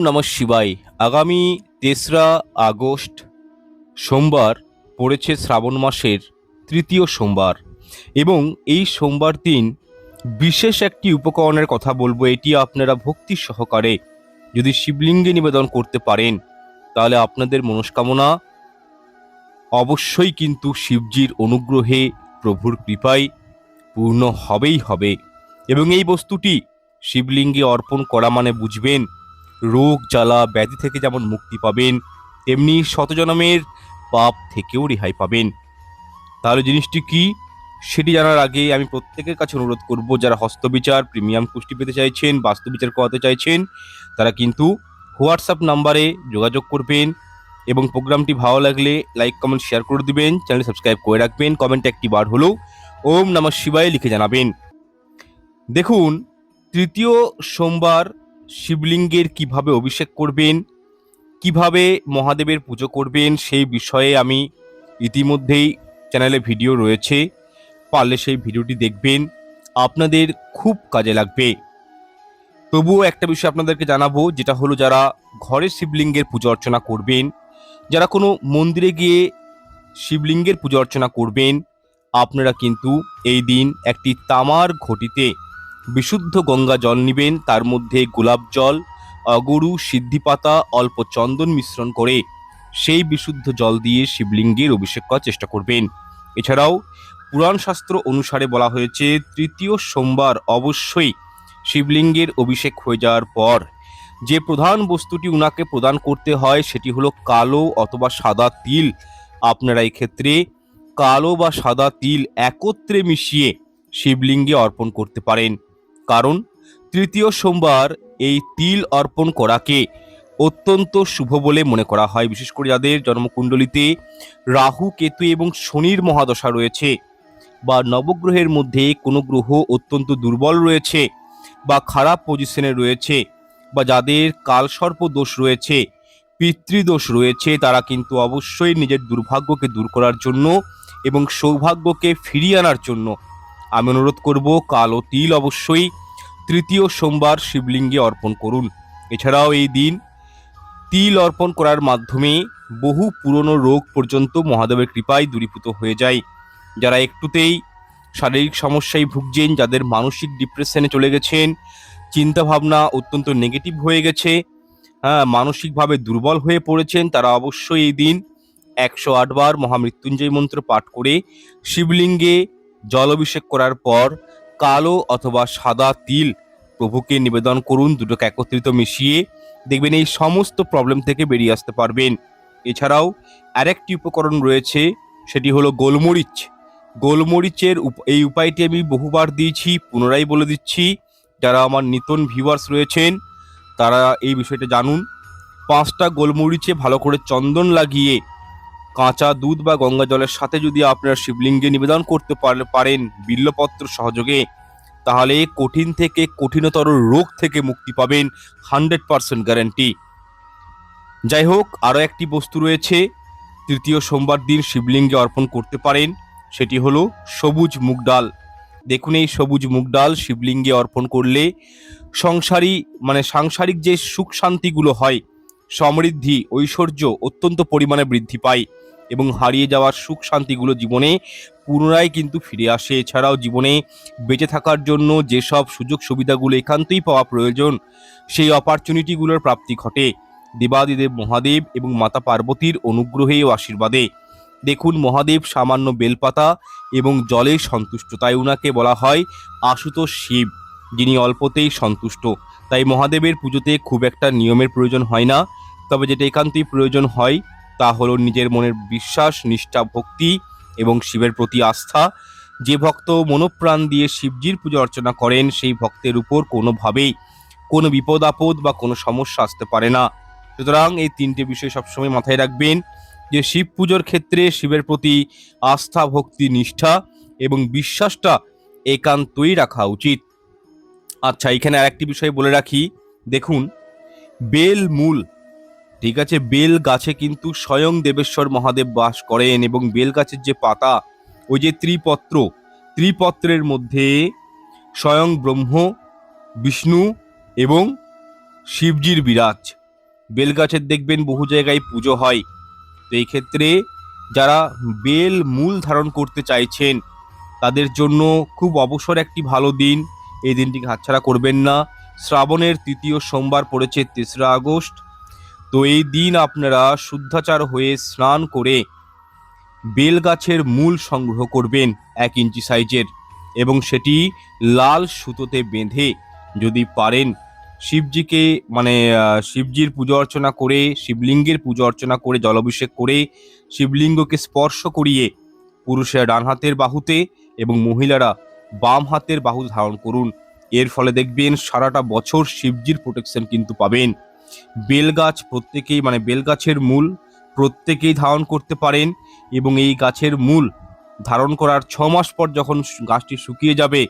নমঃ শিবায়। আগামী ৩রা আগস্ট সোমবার পড়েছে শ্রাবণ মাসের তৃতীয় সোমবার এবং এই সোমবার দিন বিশেষ একটি উপকরণের কথা বলবো। এটি আপনারা ভক্তি সহকারে যদি শিবলিঙ্গে নিবেদন করতে পারেন তাহলে আপনাদের মনস্কামনা অবশ্যই কিন্তু শিবজির অনুগ্রহে প্রভুর কৃপায় পূর্ণ হবেই হবে। এবং এই বস্তুটি শিবলিঙ্গে অর্পণ করা মানে বুঝবেন রোগ জ্বালা ব্যাধি থেকে যেমন মুক্তি পাবেন, তেমনি শতজনমের পাপ থেকেও রেহাই পাবেন। তাহলে জিনিসটি কি সেটি জানার আগে আমি প্রত্যেকের কাছে অনুরোধ করব, যারা হস্তবিচার প্রিমিয়াম কুষ্টি পেতে চাইছেন, বাস্তুবিচার করাতে চাইছেন, তারা কিন্তু হোয়াটসঅ্যাপ নাম্বারে যোগাযোগ করবেন এবং প্রোগ্রামটি ভালো লাগলে লাইক কমেন্ট শেয়ার করে দিবেন, চ্যানেল সাবস্ক্রাইব করে রাখবেন, কমেন্টে একটি বার হলেও ওম নমঃ শিবায় লিখে জানাবেন। দেখুন, তৃতীয় সোমবার শিবলিঙ্গের কিভাবে অভিষেক করবেন, কিভাবে মহাদেবের পুজো করবেন সেই বিষয়ে আমি ইতিমধ্যেই চ্যানেলে ভিডিও রয়েছে, পারলে সেই ভিডিওটি দেখবেন, আপনাদের খুব কাজে লাগবে। তবুও একটা বিষয় আপনাদেরকে জানাবো, যেটা হলো যারা ঘরে শিবলিঙ্গের পুজো অর্চনা করবেন, যারা কোনো মন্দিরে গিয়ে শিবলিঙ্গের পুজো অর্চনা করবেন, আপনারা কিন্তু এই দিন একটি তামার ঘটিতে বিশুদ্ধ গঙ্গা জল নেবেন, তার মধ্যে গোলাপ জল, অগরু, সিদ্ধিপাতা, অল্প চন্দন মিশ্রণ করে সেই বিশুদ্ধ জল দিয়ে শিবলিঙ্গের অভিষেক করার চেষ্টা করবেন। এছাড়াও পুরাণ শাস্ত্র অনুসারে বলা হয়েছে তৃতীয় সোমবার অবশ্যই শিবলিঙ্গের অভিষেক হয়ে যাওয়ার পর যে প্রধান বস্তুটি উনাকে প্রদান করতে হয় সেটি হলো কালো অথবা সাদা তিল। আপনারা এই ক্ষেত্রে কালো বা সাদা তিল একত্রে মিশিয়ে শিবলিঙ্গে অর্পণ করতে পারেন, কারণ তৃতীয় সোমবার এই তিল অর্পণ করাকে অত্যন্ত শুভ বলে মনে করা হয়। বিশেষ করে যাদের জন্মকুণ্ডলিতে রাহু, কেতু এবং শনির মহাদশা রয়েছে, বা নবগ্রহের মধ্যে কোনো গ্রহ অত্যন্ত দুর্বল রয়েছে বা খারাপ পজিশনে রয়েছে, বা যাদের কালসর্প দোষ রয়েছে, পিতৃদোষ রয়েছে, তারা কিন্তু অবশ্যই নিজের দুর্ভাগ্যকে দূর করার জন্য এবং সৌভাগ্যকে ফিরিয়ে আনার জন্য আমি অনুরোধ করব কালো তিল অবশ্যই তৃতীয় সোমবার শিবলিঙ্গে অর্পণ করুন। এছাড়াও এই দিন তিল অর্পণ করার মাধ্যমে বহু পুরনো রোগ পর্যন্ত মহাদেবের কৃপায় দূরীভূত হয়ে যায়। যারা একটুতেই শারীরিক সমস্যায় ভুগছেন, যাদের মানসিক ডিপ্রেশনে চলে গেছেন, চিন্তাভাবনা অত্যন্ত নেগেটিভ হয়ে গেছে, মানসিকভাবে দুর্বল হয়ে পড়েছেন, তারা অবশ্যই এই দিন 108 বার মহামৃত্যুঞ্জয় মন্ত্র পাঠ করে শিবলিঙ্গে জল অভিষেক করার পর কালো অথবা সাদা তিল প্রভুকে নিবেদন করুন। দুটোকে একত্রিত মিশিয়ে দেখবেন এই সমস্ত প্রবলেম থেকে বেরিয়ে আসতে পারবেন। এছাড়াও আরেকটি উপকরণ রয়েছে, সেটি হলো গোলমরিচ। গোলমরিচের এই উপায়টি আমি বহুবার দিয়েছি, পুনরায় বলে দিচ্ছি। যারা আমার নতুন ভিউয়ার্স রয়েছেন তারা এই বিষয়টা জানুন। 5টা গোলমরিচে ভালো করে চন্দন লাগিয়ে কাঁচা দুধ বা গঙ্গা জলের সাথে যদি আপনারা শিবলিঙ্গে নিবেদন করতে পারেন বিল্লপত্র সহযোগে, তাহলে কঠিন থেকে কঠিনতর রোগ থেকে মুক্তি পাবেন, 100% গ্যারান্টি। যাই হোক, আরও একটি বস্তু রয়েছে তৃতীয় সোমবার দিন শিবলিঙ্গে অর্পণ করতে পারেন, সেটি হলো সবুজ মুগ ডাল। দেখুন, এই সবুজ মুগ ডাল শিবলিঙ্গে অর্পণ করলে সাংসারিক যে সুখ শান্তিগুলো হয়, সমৃদ্ধি, ঐশ্বর্য অত্যন্ত পরিমাণে বৃদ্ধি পায় এবং হারিয়ে যাওয়ার সুখ শান্তিগুলো জীবনে পুনরায় কিন্তু ফিরে আসে। এছাড়াও জীবনে বেঁচে থাকার জন্য যেসব সুযোগ সুবিধাগুলো একান্তই পাওয়া প্রয়োজন, সেই অপরচুনিটিগুলোর প্রাপ্তি ঘটে দেবাদিদেব মহাদেব এবং মাতা পার্বতীর অনুগ্রহে ও আশীর্বাদে। দেখুন, মহাদেব সামান্য বেলপাতা এবং জলে সন্তুষ্ট, তাই উনাকে বলা হয় আশুতোষ শিব, যিনি অল্পতেই সন্তুষ্ট। তাই মহাদেবের পুজোতে খুব একটা নিয়মের প্রয়োজন হয় না, তবে যেটা একান্তই প্রয়োজন হয় তা হলো নিজের মনের বিশ্বাস, নিষ্ঠা, ভক্তি এবং শিবের প্রতি আস্থা। যে ভক্ত মনোপ্রাণ দিয়ে শিবজির পুজো অর্চনা করেন সেই ভক্তের উপর কোনোভাবেই কোনো বিপদ আপদ বা কোনো সমস্যা আসতে পারে না। সুতরাং এই 3টে বিষয় সবসময় মাথায় রাখবেন, যে শিব পুজোর ক্ষেত্রে শিবের প্রতি আস্থা, ভক্তি, নিষ্ঠা এবং বিশ্বাসটা একান্তই রাখা উচিত। আচ্ছা, এখানে আরেকটি বিষয় বলে রাখি। দেখুন, বেল মূল, ঠিক আছে, বেল গাছে কিন্তু স্বয়ং দেবেশ্বর মহাদেব বাস করেন এবং বেল গাছের যে পাতা, ওই যে ত্রিপত্রের মধ্যে স্বয়ং ব্রহ্ম, বিষ্ণু এবং শিবজির বিরাজ। বেলগাছের দেখবেন বহু জায়গায় পুজো হয়। তো এই ক্ষেত্রে যারা বেল মূল ধারণ করতে চাইছেন তাদের জন্য খুব অবসর একটি ভালো দিন। এই দিনটিকে হাতছাড়া করবেন না। শ্রাবণের তৃতীয় সোমবার পড়েছে 3রা আগস্ট। তো এই দিন আপনারা শুদ্ধাচার হয়ে স্নান করে বেল গাছের মূল সংগ্রহ করবেন 1 ইঞ্চি সাইজের, এবং সেটি লাল সুতোতে বেঁধে যদি পারেন শিবজিকে শিবজির পুজো অর্চনা করে, শিবলিঙ্গের পুজো অর্চনা করে, জলাভিষেক করে শিবলিঙ্গকে স্পর্শ করিয়ে পুরুষেরা ডান হাতের বাহুতে এবং মহিলারা বাম হাতের বাহু ধারণ করুন। এর ফলে দেখবেন সারাটা বছর শিবজির প্রোটেকশন কিন্তু পাবেন। বেলগাছ প্রত্যেকেই বেলগাছের মূল প্রত্যেকেই ধারণ করতে পারেন, এবং এই গাছের মূল ধারণ করার 6 মাস পর যখন গাছটি শুকিয়ে যাবে,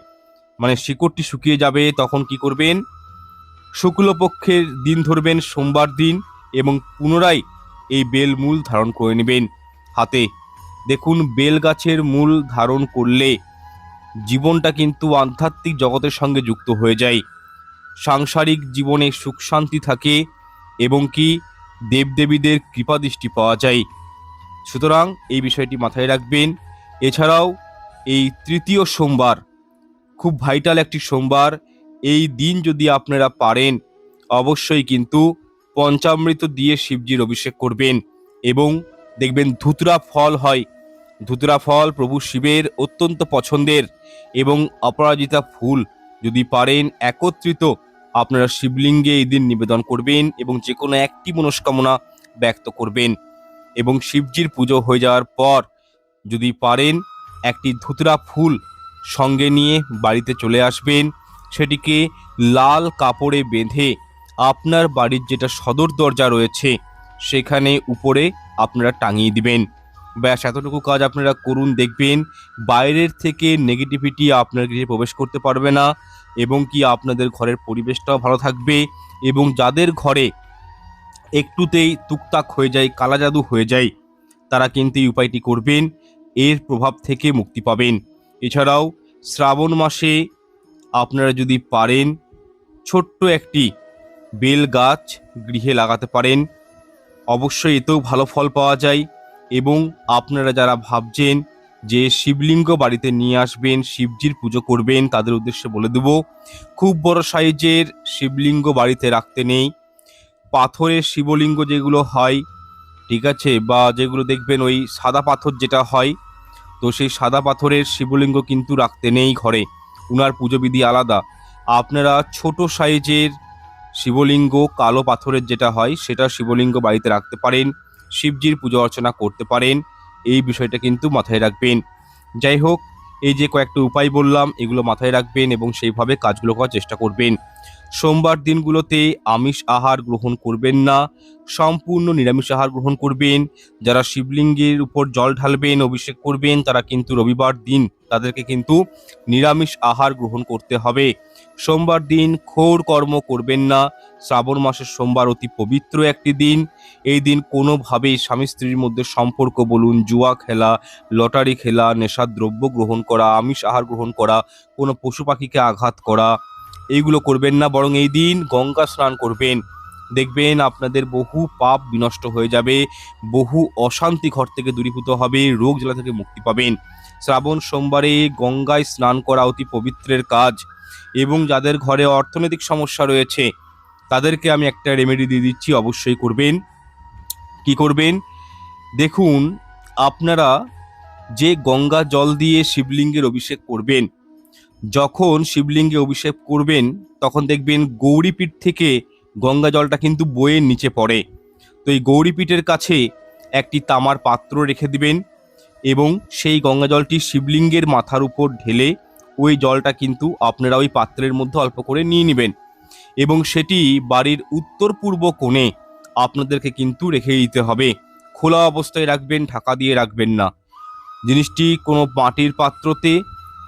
শিকড়টি শুকিয়ে যাবে, তখন কি করবেন, শুক্লপক্ষের দিন ধরবেন সোমবার দিন, এবং পুনরায় এই বেল মূল ধারণ করে নেবেন হাতে। দেখুন, বেল গাছের মূল ধারণ করলে জীবনটা কিন্তু আধ্যাত্মিক জগতের সঙ্গে যুক্ত হয়ে যায়, সাংসারিক জীবনে সুখ শান্তি থাকে, এবং কি দেবদেবীদের কৃপাদৃষ্টি পাওয়া যায়। সুতরাং এই বিষয়টি মাথায় রাখবেন। এছাড়াও এই তৃতীয় সোমবার খুব ভাইটাল একটি সোমবার। এই দিন যদি আপনারা পারেন অবশ্যই কিন্তু পঞ্চামৃত দিয়ে শিবজির অভিষেক করবেন, এবং দেখবেন ধুতরা ফল হয়। ধুতরা ফল প্রভু শিবের অত্যন্ত পছন্দের, এবং অপরাজিতা ফুল যদি পারেন একত্রিত আপনারা শিবলিঙ্গে এই দিন নিবেদন করবেন, এবং যে কোনো একটি মনস্কামনা ব্যক্ত করবেন। এবং শিবজির পুজো হয়ে যাওয়ার পর যদি পারেন একটি ধুতরা ফুল সঙ্গে নিয়ে বাড়িতে চলে আসবেন, সেটিকে লাল কাপড়ে বেঁধে আপনার বাড়ির যেটা সদর দরজা রয়েছে সেখানে উপরে আপনারা টাঙিয়ে দিবেন। ব্যাস, এতটুকু কাজ আপনারা করুন, দেখবেন বাইরের থেকে নেগেটিভিটি আপনার গৃহে প্রবেশ করতে পারবে না, এবং কি আপনাদের ঘরের পরিবেশটাও ভালো থাকবে। এবং যাদের ঘরে একটুতেই তুকতাক হয়ে যায়, কালা জাদু হয়ে যায়, তারা কিন্তু এই উপায়টি করবেন, এর প্রভাব থেকে মুক্তি পাবেন। এছাড়াও শ্রাবণ মাসে আপনারা যদি পারেন ছোট্ট একটি বেল গাছ গৃহে লাগাতে পারেন, অবশ্যই এতেও ভালো ফল পাওয়া যায়। এবং আপনারা যারা ভাবছেন যে শিবলিঙ্গ বাড়িতে নিয়ে আসবেন, শিবজির পুজো করবেন, তাদের উদ্দেশ্যে বলে দেব, খুব বড় সাইজের শিবলিঙ্গ বাড়িতে রাখতে নেই। পাথরের শিবলিঙ্গ যেগুলো হয়, ঠিক আছে, বা যেগুলো দেখবেন ওই সাদা পাথর যেটা হয়, তো সেই সাদা পাথরের শিবলিঙ্গ কিন্তু রাখতে নেই ঘরে, উনার পুজোবিধি আলাদা। আপনারা ছোট সাইজের শিবলিঙ্গ, কালো পাথরের যেটা হয় সেটা শিবলিঙ্গ বাড়িতে রাখতে পারেন, শিবজির পুজো অর্চনা করতে পারেন। এই বিষয়টা কিন্তু মাথায় রাখবেন। যাই হোক, এই যে কয়েকটা উপায় বললাম এগুলো মাথায় রাখবেন এবং সেইভাবে কাজগুলো করার চেষ্টা করবেন। সোমবার দিনগুলোতে আমিষ আহার গ্রহণ করবেন না, সম্পূর্ণ নিরামিষ আহার গ্রহণ করবেন। যারা শিবলিঙ্গের উপর জল ঢালবেন, অভিষেক করবেন, তারা কিন্তু রবিবার দিন তাদেরকে কিন্তু নিরামিষ আহার গ্রহণ করতে হবে। সোমবার দিন ঘোর কর্ম করবেন না। শ্রাবণ মাসের সোমবার অতি পবিত্র একটি দিন। এই দিন কোনোভাবেই স্বামী স্ত্রীর মধ্যে সম্পর্ক বলুন, জুয়া খেলা, লটারি খেলা, নেশার দ্রব্য গ্রহণ করা, আমিষ আহার গ্রহণ করা, কোনো পশু পাখিকে আঘাত করা, এইগুলো করবেন না। বরং এই দিন গঙ্গা স্নান করবেন, দেখবেন আপনাদের বহু পাপ বিনষ্ট হয়ে যাবে, বহু অশান্তি ঘর থেকে দূরীভূত হবে, রোগ জ্বালা থেকে মুক্তি পাবেন। শ্রাবণ সোমবারে গঙ্গায় স্নান করা অতি পবিত্রের কাজ। এবং যাদের ঘরে অর্থনৈতিক সমস্যা রয়েছে তাদেরকে আমি একটা রেমেডি দিয়ে দিচ্ছি, অবশ্যই করবেন। কি করবেন দেখুন, আপনারা যে গঙ্গা জল দিয়ে শিবলিঙ্গের অভিষেক করবেন, যখন শিবলিঙ্গে অভিষেক করবেন তখন দেখবেন গৌরীপীঠ থেকে গঙ্গা জলটা কিন্তু বইয়ের নিচে পড়ে। তো এই গৌরীপীঠের কাছে একটি তামার পাত্র রেখে দিবেন, এবং সেই গঙ্গা জলটি শিবলিঙ্গের মাথার উপর ঢেলে ওই জলটা কিন্তু আপনারা ওই পাত্রের মধ্যে অল্প করে নিয়ে নেবেন, এবং সেটি বাড়ির উত্তর পূর্ব কোণে আপনাদেরকে কিন্তু রেখে দিতে হবে। খোলা অবস্থায় রাখবেন, ঢাকা দিয়ে রাখবেন না। জিনিসটি কোনো মাটির পাত্রতে,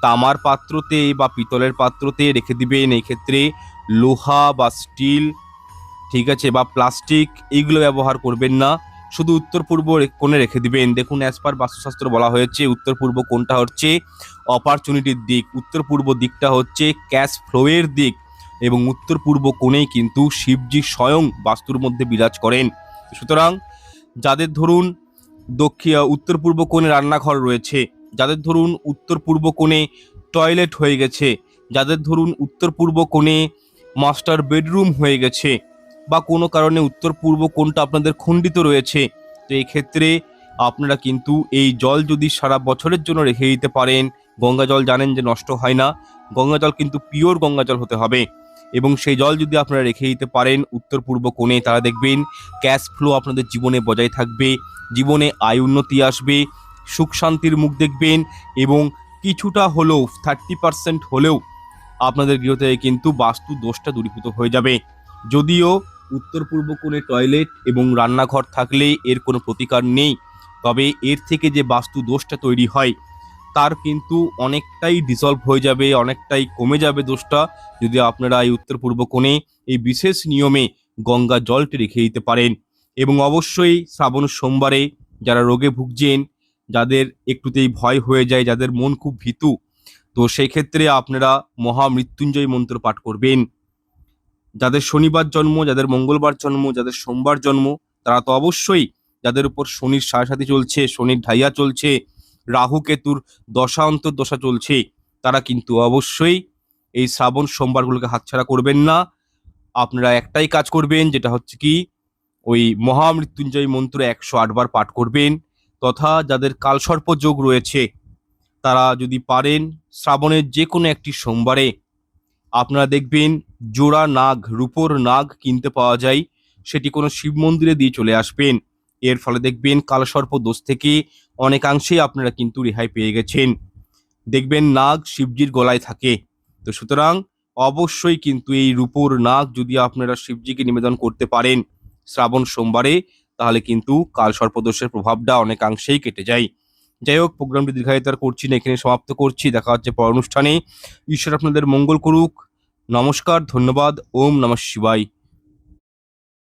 তামার পাত্রতে বা পিতলের পাত্রতে রেখে দিবেন। এই ক্ষেত্রে লোহা বা স্টিল, ঠিক আছে, বা প্লাস্টিক এইগুলো ব্যবহার করবেন না। শুধু উত্তর পূর্ব কোণে রেখে দিবেন। দেখুন, অ্যাজ পার বাস্তুশাস্ত্র বলা হয়েছে উত্তর পূর্ব কোণটা হচ্ছে অপরচুনিটির দিক, উত্তর পূর্ব দিকটা হচ্ছে ক্যাশ ফ্লোয়ের দিক, এবং উত্তর পূর্ব কোণেই কিন্তু শিবজি স্বয়ং বাস্তুর মধ্যে বিরাজ করেন। সুতরাং যাদের ধরুন উত্তর পূর্ব কোণে রান্নাঘর রয়েছে, যাদের ধরুন উত্তর পূর্ব কোণে টয়লেট হয়ে গেছে, যাদের ধরুন উত্তর পূর্ব কোণে মাস্টার বেডরুম হয়ে গেছে, বা কোনো কারণে উত্তর পূর্ব কোণটা আপনাদের খণ্ডিত রয়েছে, তো এই ক্ষেত্রে আপনারা কিন্তু এই জল যদি সারা বছরের জন্য রেখে দিতে পারেন, গঙ্গা জল জানেন যে নষ্ট হয় না, গঙ্গা জল কিন্তু পিওর গঙ্গা জল হতে হবে, এবং সেই জল যদি আপনারা রেখে দিতে পারেন উত্তর পূর্ব কোণে, তারা দেখবেন ক্যাশ ফ্লো আপনাদের জীবনে বজায় থাকবে, জীবনে আয় উন্নতি আসবে, সুখ শান্তির মুখ দেখবেন, এবং কিছুটা হলেও 30% হলেও আপনাদের গৃহ থেকে কিন্তু বাস্তু দোষটা দূরীভূত হয়ে যাবে। যদিও উত্তর পূর্ব কোণে টয়লেট এবং রান্নাঘর থাকলে এর কোনো প্রতিকার নেই, তবে এর থেকে যে বাস্তু দোষটা তৈরি হয় তার কিন্তু অনেকটাই ডিসলভ হয়ে যাবে, অনেকটাই কমে যাবে দোষটা, যদি আপনারা এই উত্তর পূর্ব কোণে এই বিশেষ নিয়মে গঙ্গা জলটি রেখে দিতে পারেন। এবং অবশ্যই শ্রাবণ সোমবারে যারা রোগে ভুগছেন, যাদের একটুতেই ভয় হয়ে যায়, যাদের মন খুব ভীতু, তো সেই ক্ষেত্রে আপনারা মহামৃত্যুঞ্জয় মন্ত্র পাঠ করবেন। যাদের শনিবার জন্ম, যাদের মঙ্গলবার জন্ম, যাদের সোমবার জন্ম, তারা তো অবশ্যই, যাদের উপর শনির সাড়ে চলছে, শনির ঢাইয়া চলছে, রাহু কেতুর দশা অন্তর্দশা চলছে, তারা কিন্তু অবশ্যই এই শ্রাবণ সোমবারগুলোকে হাতছাড়া করবেন না। আপনারা একটাই কাজ করবেন, যেটা হচ্ছে কি ওই মহামৃত্যুঞ্জয় মন্ত্র 108 বার পাঠ করবেন। তথা যাদের কালসর্প যোগ রয়েছে তারা যদি পারেন শ্রাবণের যে কোনো একটি সোমবারে আপনারা দেখবেন জোড়া নাগ, রূপোর নাগ কিনতে পাওয়া যায়, সেটি কোনো শিব মন্দিরে দিয়ে চলে আসবেন। এর ফলে দেখবেন কালসর্প দোষ থেকে অনেকাংশেই আপনারা কিন্তু রেহাই পেয়ে গেছেন। দেখবেন নাগ শিবজির গলায় থাকে, তো সুতরাং অবশ্যই কিন্তু এই রূপোর নাগ যদি আপনারা শিবজিকে নিবেদন করতে পারেন শ্রাবণ সোমবারে, তাহলে কিন্তু কালসর্পদোষের প্রভাবটা অনেকাংশেই কেটে যায়। যাই হোক, প্রোগ্রামটি দীর্ঘায়িত আর করছি না, এখানে সমাপ্ত করছি। দেখা হচ্ছে পর অনুষ্ঠানে। ঈশ্বর আপনাদের মঙ্গল করুক। নমস্কার, ধন্যবাদ। ওম নমঃ শিবায়।